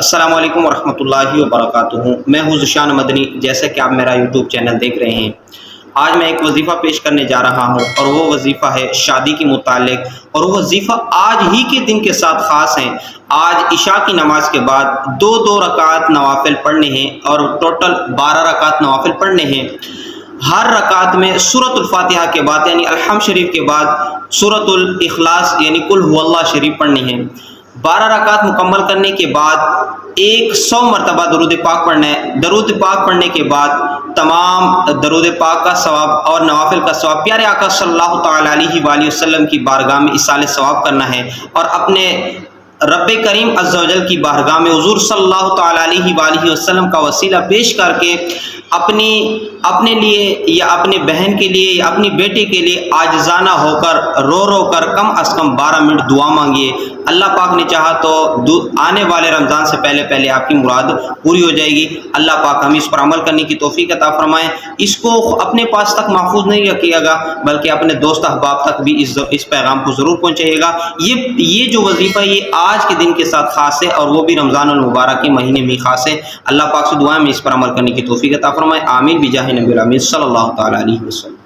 السلام علیکم ورحمۃ اللہ وبرکاتہ۔ میں ہوں ذیشان مدنی، جیسا کہ آپ میرا یوٹیوب چینل دیکھ رہے ہیں۔ آج میں ایک وظیفہ پیش کرنے جا رہا ہوں اور وہ وظیفہ ہے شادی کے متعلق، اور وہ وظیفہ آج ہی کے دن کے ساتھ خاص ہے۔ آج عشاء کی نماز کے بعد دو رکعت نوافل پڑھنے ہیں اور ٹوٹل 12 رکعت نوافل پڑھنے ہیں۔ ہر رکعت میں سورۃ الفاتحہ کے بعد یعنی الحمد شریف کے بعد سورۃ الاخلاص یعنی قل هو اللہ شریف پڑھنی ہے۔ 12 رکعت مکمل کرنے کے بعد 100 مرتبہ درود پاک پڑھنا ہے۔ درود پاک پڑھنے کے بعد تمام درود پاک کا ثواب اور نوافل کا ثواب پیارے آقا صلی اللہ تعالی علیہ وآلہ وسلم کی بارگاہ میں ایصال ثواب کرنا ہے، اور اپنے رب کریم عز و جل کی بارگاہ میں حضور صلی اللہ تعالی علیہ وآلہ وسلم کا وسیلہ پیش کر کے اپنے لیے یا اپنے بہن کے لیے یا اپنی بیٹے کے لیے عاجزانہ ہو کر رو کر کم از کم 12 منٹ دعا مانگیے۔ اللہ پاک نے چاہا تو آنے والے رمضان سے پہلے آپ کی مراد پوری ہو جائے گی۔ اللہ پاک ہمیں اس پر عمل کرنے کی توفیق عطا فرمائے۔ اس کو اپنے پاس تک محفوظ نہیں رکھیے گا، بلکہ اپنے دوست احباب تک بھی اس پیغام کو ضرور پہنچائیے گا۔ یہ جو وظیفہ یہ آج کے دن کے ساتھ خاص ہے، اور وہ بھی رمضان المبارک کے مہینے میں خاص ہے۔ اللہ پاک سے دعا ہے میں اس پر عمل کرنے کی توفیق عطا فرمائے۔ آمین بجاہ نبی الامین صلی اللہ تعالی علیہ وسلم۔